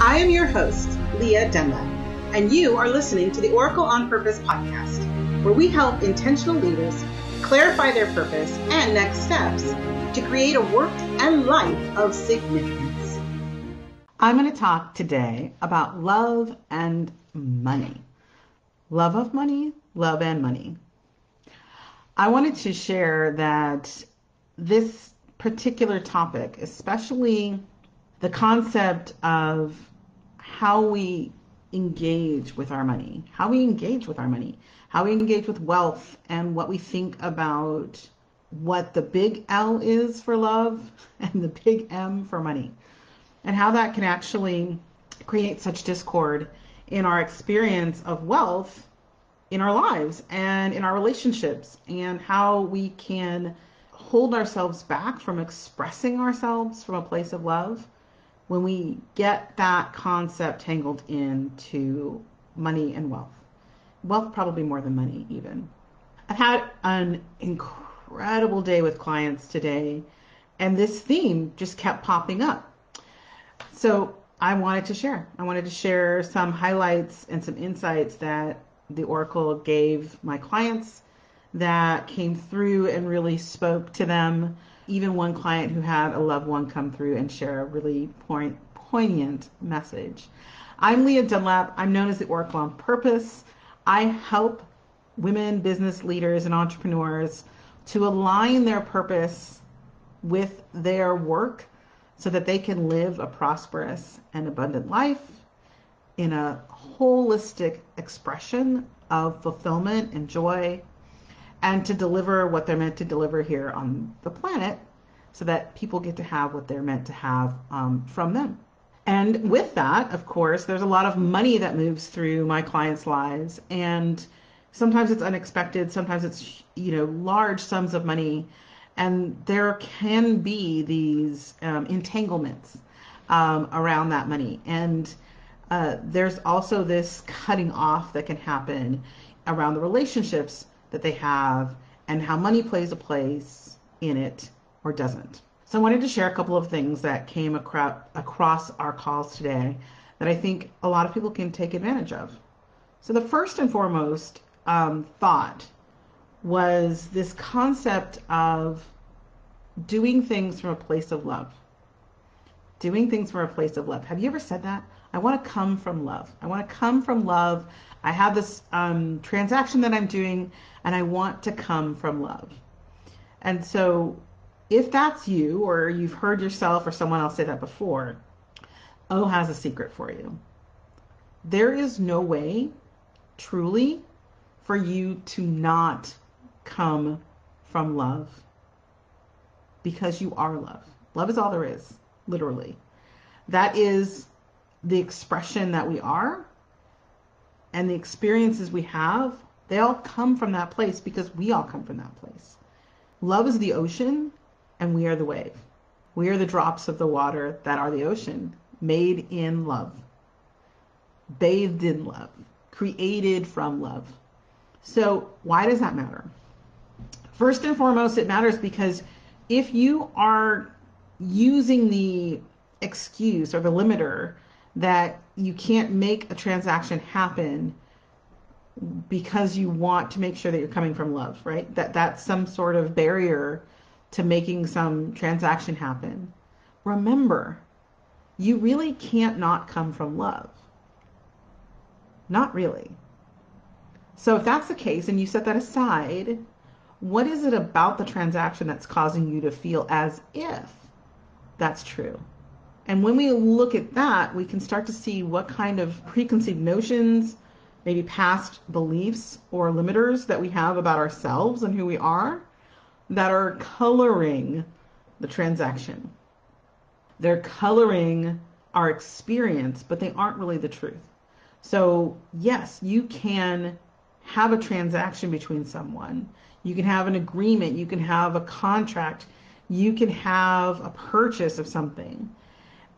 I am your host, Leah Dunlap, and you are listening to the Oracle on Purpose podcast, where we help intentional leaders clarify their purpose and next steps to create a work and life of significance. I'm going to talk today about love and money. Love of money, love and money. I wanted to share that this particular topic, especially the concept of how we engage with our money, how we engage with wealth, and what we think about what the big L is for love and the big M for money, and how that can actually create such discord in our experience of wealth in our lives and in our relationships, and how we can hold ourselves back from expressing ourselves from a place of love when we get that concept tangled into money and wealth. Wealth probably more than money even. I've had an incredible day with clients today, and this theme just kept popping up. So I wanted to share some highlights and some insights that the Oracle gave my clients that came through and really spoke to them. Even one client who had a loved one come through and share a really poignant message. I'm Leah Dunlap. I'm known as the Oracle on Purpose. I help women, business leaders, and entrepreneurs to align their purpose with their work so that they can live a prosperous and abundant life in a holistic expression of fulfillment and joy, and to deliver what they're meant to deliver here on the planet so that people get to have what they're meant to have from them. And with that, of course, there's a lot of money that moves through my clients' lives, and sometimes it's unexpected, sometimes it's large sums of money, and there can be these entanglements around that money. And there's also this cutting off that can happen around the relationships that they have and how money plays a place in it or doesn't. So I wanted to share a couple of things that came across our calls today that I think a lot of people can take advantage of. So the first and foremost thought was this concept of doing things from a place of love. Doing things from a place of love. Have you ever said that? I want to come from love. I want to come from love. I have this transaction that I'm doing, and I want to come from love. And so if that's you, or you've heard yourself or someone else say that before, O has a secret for you. There is no way, truly, for you to not come from love, because you are love. Love is all there is, literally. That is the expression that we are, and the experiences we have, they all come from that place because we all come from that place. Love is the ocean, and we are the wave. We are the drops of the water that are the ocean, made in love, bathed in love, created from love. So why does that matter? First and foremost, it matters because if you are using the excuse or the limiter that you can't make a transaction happen because you want to make sure that you're coming from love, right? That's some sort of barrier to making some transaction happen. Remember, you really can't not come from love. Not really. So if that's the case and you set that aside, what is it about the transaction that's causing you to feel as if that's true? And when we look at that, we can start to see what kind of preconceived notions, maybe past beliefs or limiters that we have about ourselves and who we are, that are coloring the transaction. They're coloring our experience, but they aren't really the truth. So yes, you can have a transaction between someone. You can have an agreement. You can have a contract. You can have a purchase of something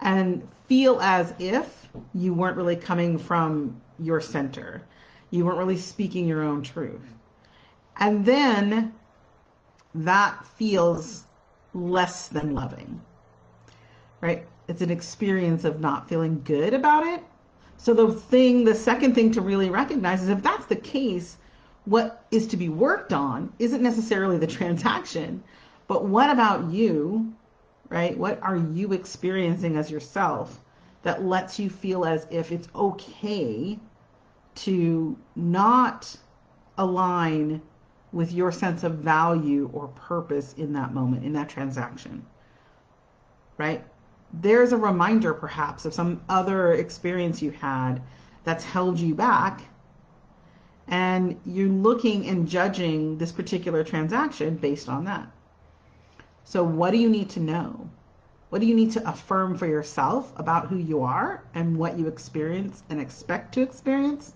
and feel as if you weren't really coming from your center. You weren't really speaking your own truth. And then that feels less than loving, right? it's an experience of not feeling good about it. So the second thing to really recognize is if that's the case, what is to be worked on isn't necessarily the transaction, but what about you, right? What are you experiencing as yourself that lets you feel as if it's okay to not align with your sense of value or purpose in that moment, in that transaction, right? There's a reminder perhaps of some other experience you had that's held you back, and you're looking and judging this particular transaction based on that. So what do you need to know? What do you need to affirm for yourself about who you are and what you experience and expect to experience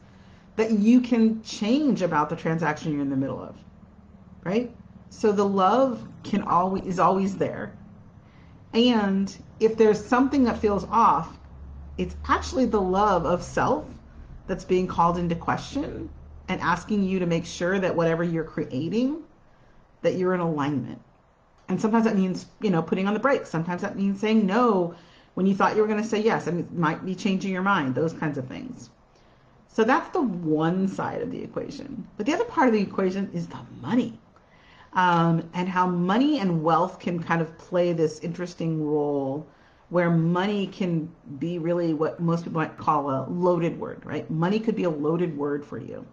that you can change about the transaction you're in the middle of, right? So the love is always there. And if there's something that feels off, it's actually the love of self that's being called into question and asking you to make sure that whatever you're creating, that you're in alignment. And sometimes that means, putting on the brakes. Sometimes that means saying no when you thought you were going to say yes. And it might be changing your mind, those kinds of things. So that's the one side of the equation. But the other part of the equation is the money. And how money and wealth can kind of play this interesting role where money can be really what most people might call a loaded word, right? Money could be a loaded word for you.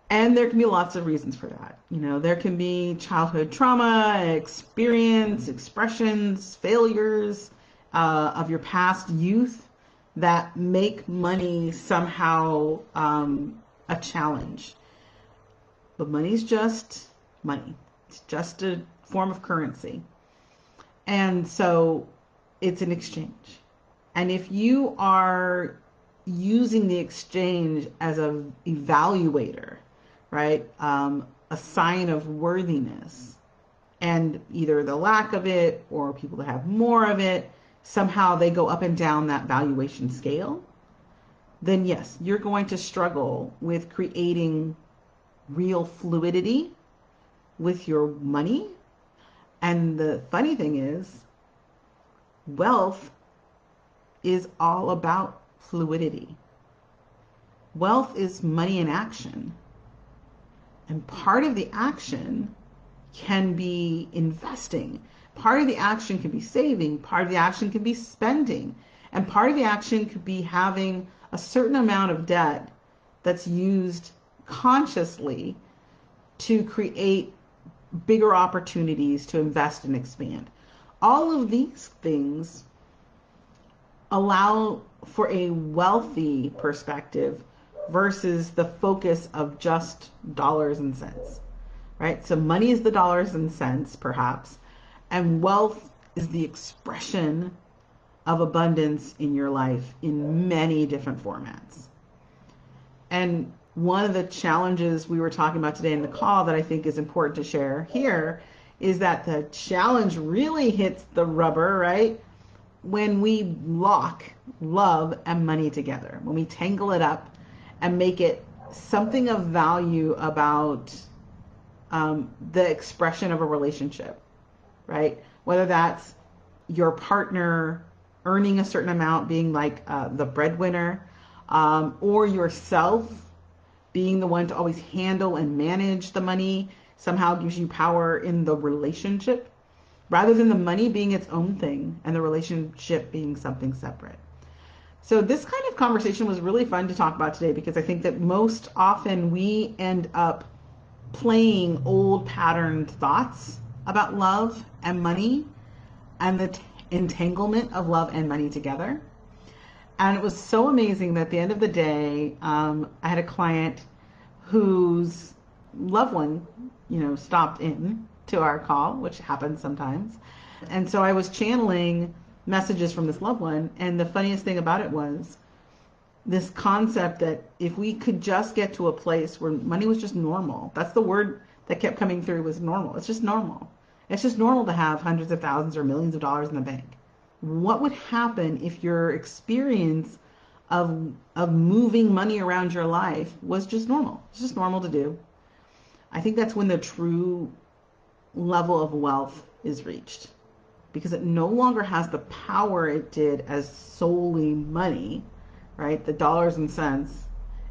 And there can be lots of reasons for that. There can be childhood trauma, experience, expressions, failures of your past youth that make money somehow a challenge. But money's just money. It's just a form of currency. And so it's an exchange. And if you are using the exchange as an evaluator, right, a sign of worthiness, and either the lack of it or people that have more of it, somehow they go up and down that valuation scale, then yes, you're going to struggle with creating real fluidity with your money. And the funny thing is, wealth is all about fluidity. Wealth is money in action. And part of the action can be investing. Part of the action can be saving. Part of the action can be spending. And part of the action could be having a certain amount of debt that's used consciously to create bigger opportunities to invest and expand. All of these things allow for a wealthy perspective versus the focus of just dollars and cents, right? So money is the dollars and cents, perhaps, and wealth is the expression of abundance in your life in many different formats. And one of the challenges we were talking about today in the call that I think is important to share here is that the challenge really hits the rubber, right? When we lock love and money together, when we tangle it up and make it something of value about the expression of a relationship, right? Whether that's your partner earning a certain amount, being like the breadwinner, or yourself being the one to always handle and manage the money, somehow gives you power in the relationship, rather than the money being its own thing and the relationship being something separate. So this kind of conversation was really fun to talk about today, because I think that most often we end up playing old patterned thoughts about love and money and the entanglement of love and money together. And it was so amazing that at the end of the day, I had a client whose loved one, stopped in to our call, which happens sometimes. And so I was channeling messages from this loved one. And the funniest thing about it was this concept that if we could just get to a place where money was just normal, that's the word that kept coming through, was normal. It's just normal. It's just normal to have hundreds of thousands or millions of dollars in the bank. What would happen if your experience of moving money around your life was just normal? It's just normal to do. I think that's when the true level of wealth is reached, because it no longer has the power it did as solely money, right? The dollars and cents.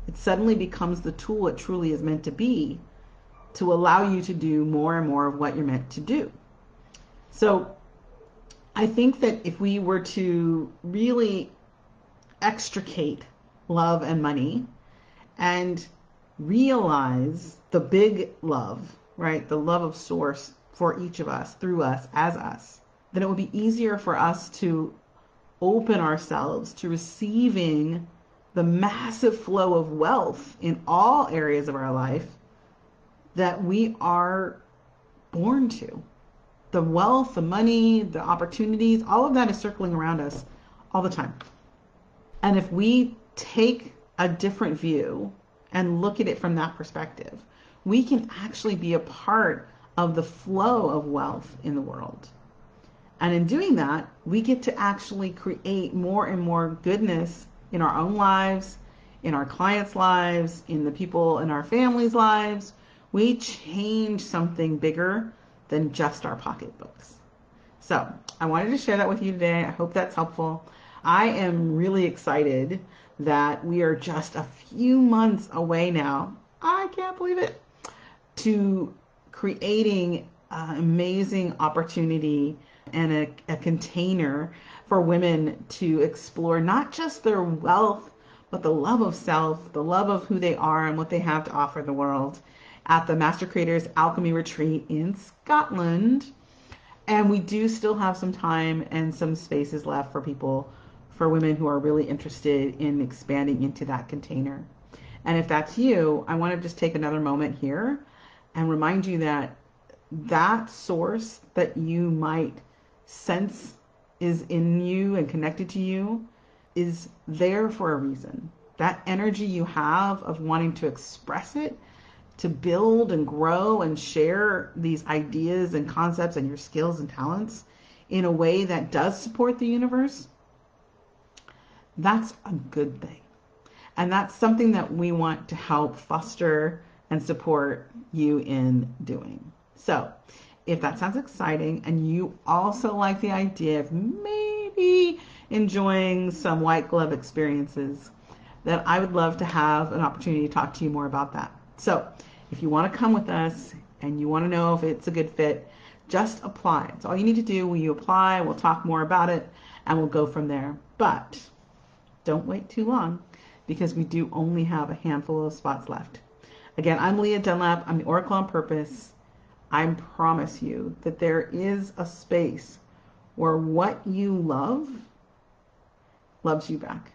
It suddenly becomes the tool it truly is meant to be, to allow you to do more and more of what you're meant to do. So I think that if we were to really extricate love and money and realize the big love, right? The love of source for each of us, through us, as us, then it would be easier for us to open ourselves to receiving the massive flow of wealth in all areas of our life that we are born to. The wealth, the money, the opportunities, all of that is circling around us all the time. And if we take a different view and look at it from that perspective, we can actually be a part of the flow of wealth in the world. And in doing that, we get to actually create more and more goodness in our own lives, in our clients' lives, in the people in our families' lives. We change something bigger than just our pocketbooks. So I wanted to share that with you today. I hope that's helpful. I am really excited that we are just a few months away now, I can't believe it, to creating an amazing opportunity and a container for women to explore not just their wealth, but the love of self, the love of who they are and what they have to offer the world at the Master Creators Alchemy Retreat in Scotland. And we do still have some time and some spaces left for women who are really interested in expanding into that container. And if that's you, I want to just take another moment here and remind you that that source that you might sense is in you and connected to you is there for a reason. That energy you have of wanting to express it, to build and grow and share these ideas and concepts and your skills and talents in a way that does support the universe, that's a good thing. And that's something that we want to help foster and support you in doing. So if that sounds exciting and you also like the idea of maybe enjoying some white glove experiences, then I would love to have an opportunity to talk to you more about that. So if you want to come with us and you want to know if it's a good fit, just apply. It's all you need to do. When you apply, we'll talk more about it and we'll go from there. But don't wait too long because we do only have a handful of spots left. Again, I'm Leah Dunlap. I'm the Oracle on Purpose. I promise you that there is a space where what you love loves you back.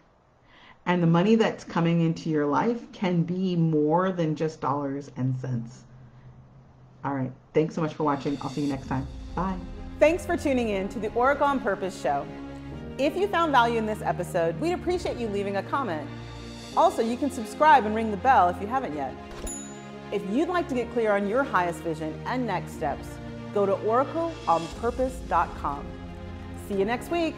And the money that's coming into your life can be more than just dollars and cents. All right. Thanks so much for watching. I'll see you next time. Bye. Thanks for tuning in to the Oracle on Purpose show. If you found value in this episode, we'd appreciate you leaving a comment. Also, you can subscribe and ring the bell if you haven't yet. If you'd like to get clear on your highest vision and next steps, go to oracleonpurpose.com. See you next week.